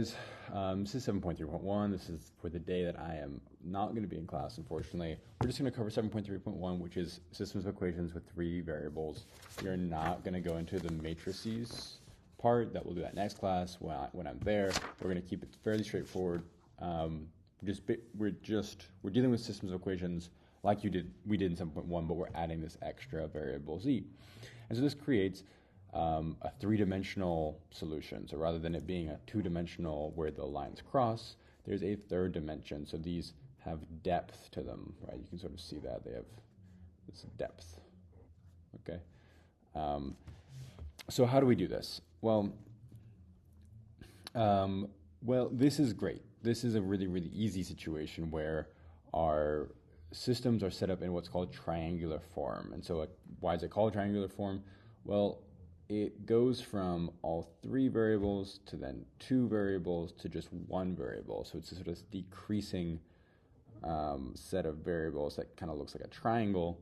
guys, this is 7.3.1. This is for the day that I am not going to be in class, unfortunately. We're just going to cover 7.3.1, which is systems of equations with three variables. We are not going to go into the matrices part. That we'll do that next class when I'm there. We're going to keep it fairly straightforward. We're dealing with systems of equations like we did in 7.1, but we're adding this extra variable z. And so this creates a three-dimensional solution. So rather than it being a two-dimensional where the lines cross, there's a third dimension. So these have depth to them, right? You can sort of see that they have this depth. Okay. So how do we do this? Well, this is great. This is a really, really easy situation where our systems are set up in what's called triangular form. And so why is it called triangular form? Well, it goes from all three variables to then two variables to just one variable. So it's a sort of decreasing set of variables that kind of looks like a triangle.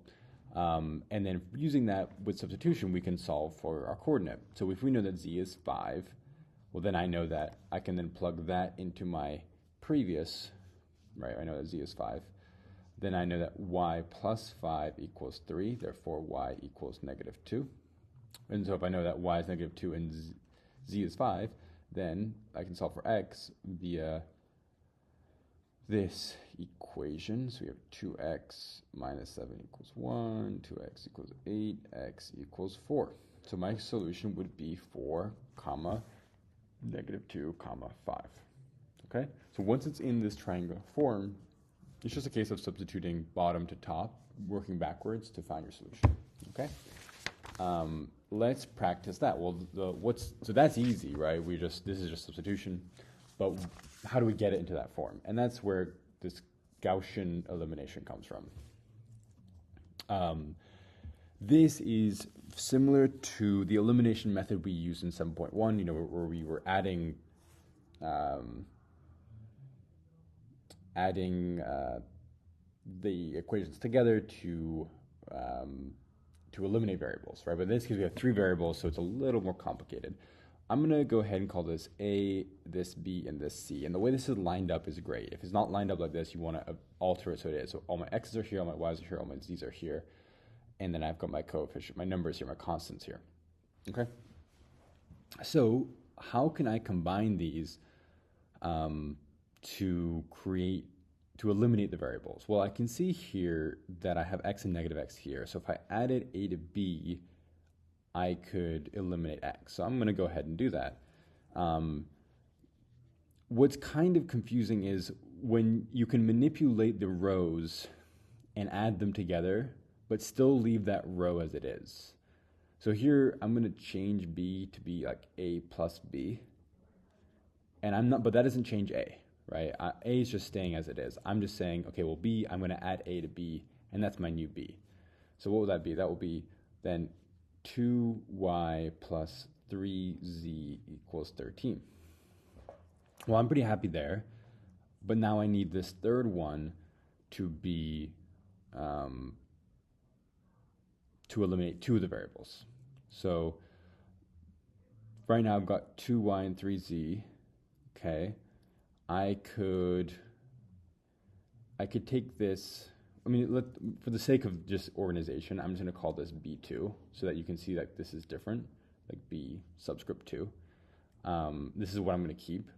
And then using that with substitution, we can solve for our coordinate. So if we know that z is 5, well, then I know that I can then plug that into my previous, right? I know that z is 5. Then I know that y plus 5 equals 3, therefore y equals negative 2. And so if I know that y is negative 2 and z is 5, then I can solve for x via this equation. So we have 2x minus 7 equals 1, 2x equals 8, x equals 4. So my solution would be 4, comma, negative 2, comma, 5. Okay? So once it's in this triangular form, it's just a case of substituting bottom to top, working backwards to find your solution. Okay? Let's practice that. Well, so that's easy, right? This is just substitution, but how do we get it into that form? And that's where this Gaussian elimination comes from. This is similar to the elimination method we used in 7.1, where we were adding the equations together to eliminate variables, right? But in this case, we have three variables, so it's a little more complicated. I'm going to go ahead and call this A, this B, and this C. And the way this is lined up is great. If it's not lined up like this, you want to alter it so it is. So all my x's are here, all my y's are here, all my z's are here. And then I've got my coefficient, my numbers here, my constants here. Okay? So how can I combine these to eliminate the variables? Well, I can see here that I have x and negative x here. So if I added a to b, I could eliminate x. So I'm going to go ahead and do that. What's kind of confusing is when you can manipulate the rows and add them together, but still leave that row as it is. So here I'm going to change b to be like a plus b. But that doesn't change a. Right? A is just staying as it is. I'm just saying, okay, well, B, I'm going to add A to B, and that's my new B. So what will that be? That will be then 2y plus 3z equals 13. Well, I'm pretty happy there, but now I need this third one to be, to eliminate two of the variables. So right now I've got 2y and 3z, okay. I could take this, for the sake of just organization, I'm just going to call this B2 so that you can see that this is different, like B subscript 2. This is what I'm going to keep,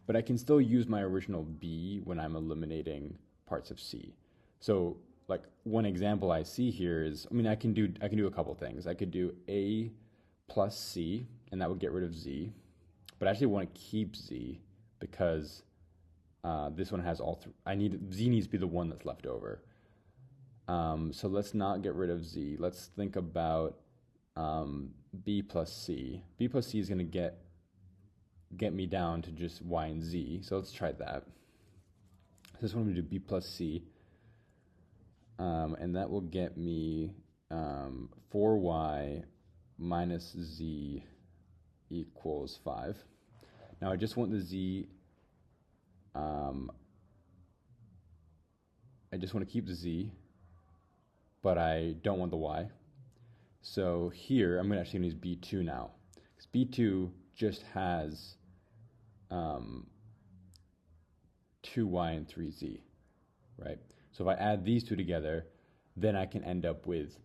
but I can still use my original B when I'm eliminating parts of C. So like one example I see here is, I can do a couple things. I could do A plus C, and that would get rid of Z, but I actually want to keep Z because this one has all Z needs to be the one that's left over. So let's not get rid of Z. Let's think about B plus C. B plus C is going to get me down to just Y and Z. So let's try that. So this one I'm going to do B plus C. And that will get me 4y minus Z equals 5. Now I just want the Z. I just want to keep the Z, but I don't want the Y. So here, I'm actually going to use B2 now. Because B2 just has 2y and 3z, right? So if I add these two together, then I can end up with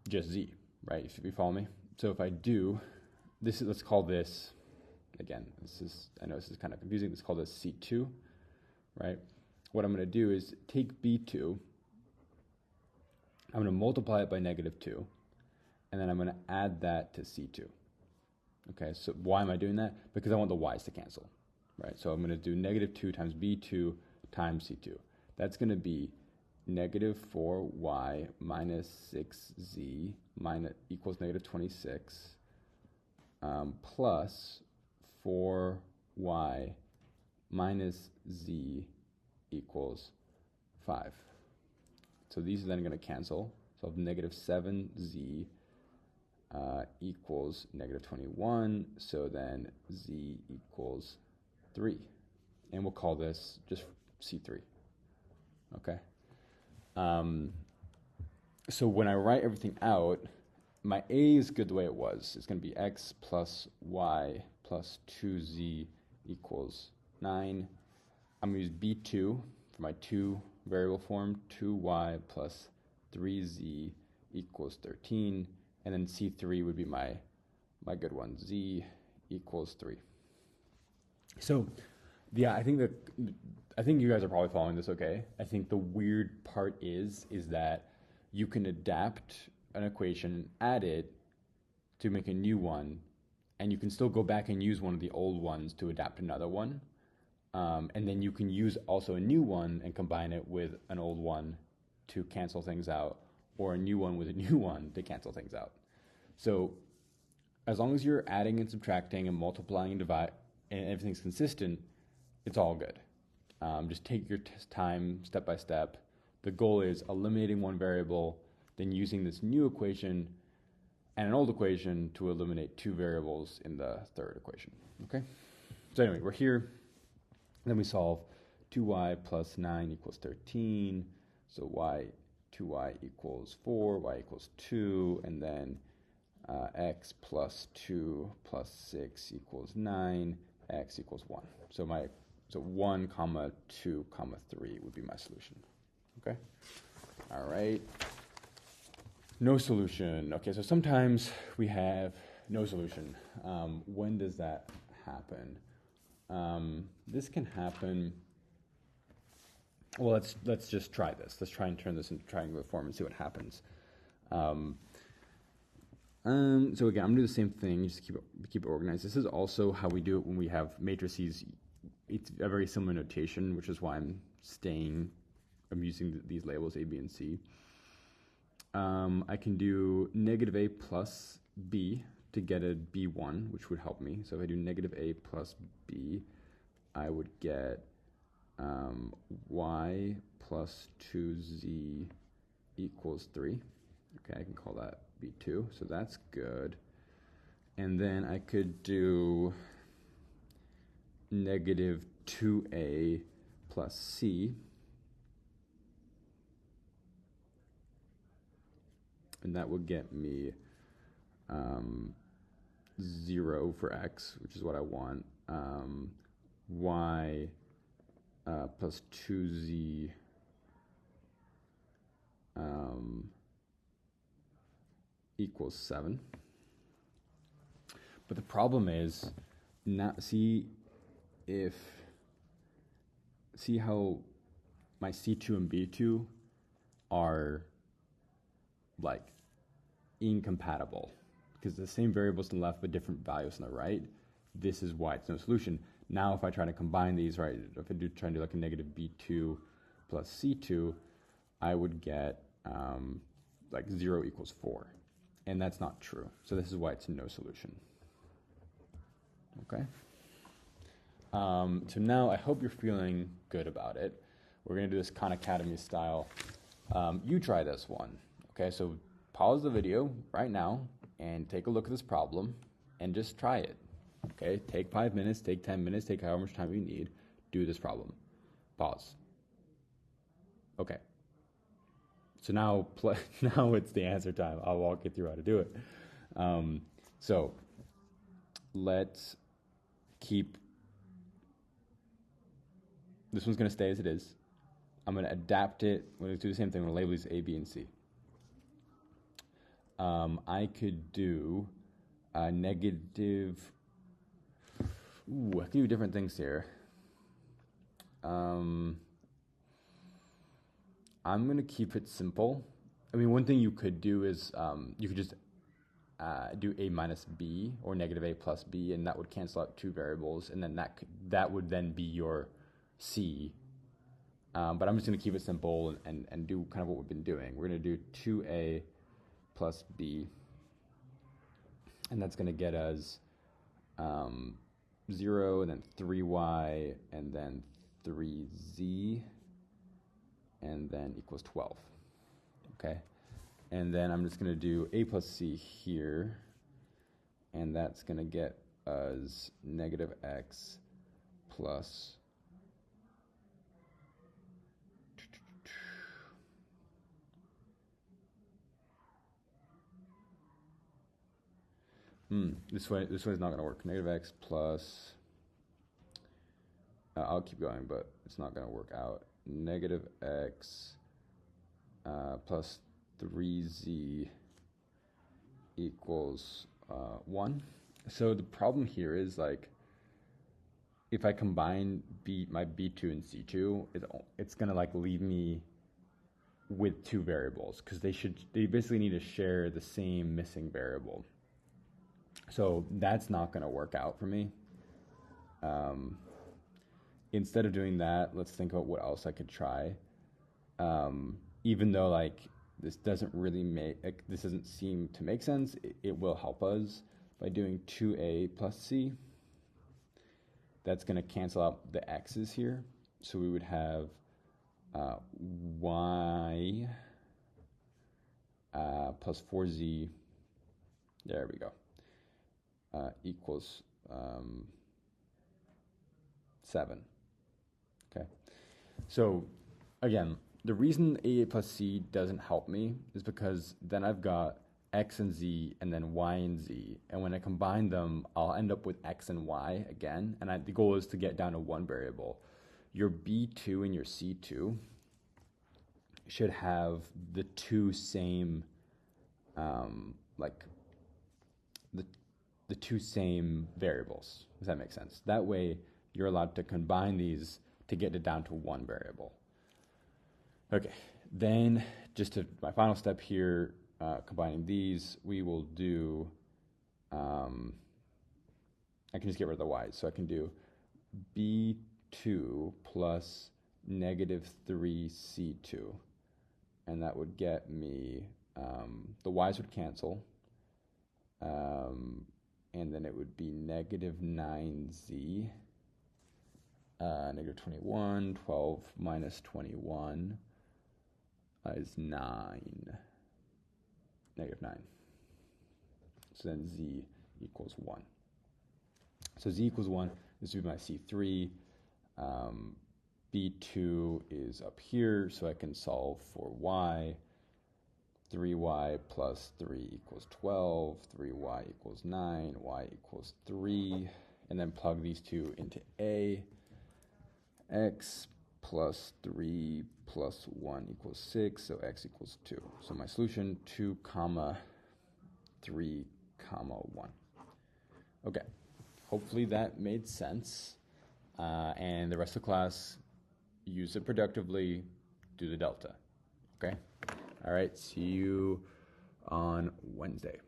just z, right? If you follow me. So if I do this, let's call this, again, I know this is kind of confusing, let's call this C2, right? What I'm going to do is take B2, I'm going to multiply it by -2, and then I'm going to add that to C2. Okay, so why am I doing that? Because I want the y's to cancel, right? So I'm going to do -2 times B2 times C2. That's going to be -4y minus 6z equals -26 plus 4y minus z equals 5. So these are then going to cancel. So I have -7z equals -21. So then z equals 3. And we'll call this just C3. Okay. So when I write everything out, my A is good the way it was. It's going to be x plus y plus 2z equals 9. I'm going to use B2 for my 2 variable form, 2y plus 3z equals 13. And then C3 would be my good one, z equals 3. So yeah, I think you guys are probably following this okay. I think the weird part is that you can adapt an equation, add it to make a new one, and you can still go back and use one of the old ones to adapt another one. And then you can use also a new one and combine it with an old one to cancel things out, or a new one with a new one to cancel things out. So as long as you're adding and subtracting and multiplying and divide and everything's consistent, it's all good. Just take your time step by step. The goal is eliminating one variable, then using this new equation and an old equation to eliminate 2 variables in the third equation. Okay? So anyway, we're here. Then we solve 2y plus 9 equals 13. So 2y equals 4, y equals 2, and then x plus 2 plus 6 equals 9, x equals 1. So 1, 2, 3 would be my solution. Okay? All right. No solution. Okay, so sometimes we have no solution. When does that happen? This can happen. Well, let's just try this. Let's try and turn this into triangular form and see what happens. So again, I'm gonna do the same thing. Just keep it organized. This is also how we do it when we have matrices. It's a very similar notation, which is why I'm using these labels A, B, and C. I can do -a plus b to get a b1, which would help me. So if I do -a plus b, I would get y plus 2z equals 3. Okay, I can call that b2, so that's good. And then I could do -2a plus c. And that would get me 0 for x, which is what I want. Y plus 2z equals 7. But the problem is, see how my C2 and B2 are like incompatible, because the same variables on the left but different values on the right. This is why it's no solution. Now if I try to combine these, right, if I try and do like a -b2 plus c2, I would get like 0 equals 4, and that's not true. So this is why it's no solution. Okay. So now I hope you're feeling good about it. We're going to do this Khan Academy style. You try this one. Okay, so pause the video right now and take a look at this problem and just try it. Okay, take 5 minutes, take 10 minutes, take however much time you need. Do this problem. Pause. Okay. So now, now it's the answer time. I'll walk you through how to do it. So let's keep This one's going to stay as it is. I'm going to adapt it. We're going to do the same thing. We're going to label these A, B, and C. I could do negative. Ooh, I can do different things here. I'm going to keep it simple. I mean, one thing you could do is you could just do A minus B or negative A plus B, and that would cancel out two variables, and then that would then be your C. But I'm just going to keep it simple and do kind of what we've been doing. We're going to do 2A plus B, and that's going to get us 0, and then 3y, and then 3z, and then equals 12. Okay, and then I'm just going to do A plus C here, and that's going to get us negative x plus this way is not going to work. Negative x plus, I'll keep going, but it's not going to work out. Negative x plus 3z equals 1. So the problem here is, like, if I combine my B2 and C2, it's going to like leave me with two variables, because they basically need to share the same missing variable. So that's not going to work out for me. Instead of doing that, let's think about what else I could try. Even though like this doesn't seem to make sense, it will help us by doing 2A plus C. That's going to cancel out the x's here. So we would have y plus 4z, there we go, equals 7. Okay, so again, the reason A plus C doesn't help me is because then I've got x and z and then y and z, and when I combine them, I'll end up with x and y again, and the goal is to get down to one variable. Your B2 and your C2 should have the two same, the two same variables. Does that make sense? That way, you're allowed to combine these to get it down to one variable. Okay, then just to my final step here, combining these, we will do, I can just get rid of the y's. So I can do B2 plus negative 3C2. And that would get me, the y's would cancel. And then it would be negative 9z, negative 21, 12 minus 21 is 9, negative 9. So then z equals 1. So z equals 1, this would be my C3. B2 is up here, so I can solve for y. 3y plus 3 equals 12, 3y equals 9, y equals 3, and then plug these two into A. X plus 3 plus 1 equals 6, so x equals 2. So my solution, 2 comma 3 comma 1. Okay, hopefully that made sense. And the rest of the class, use it productively, do the delta. Okay? All right, see you on Wednesday.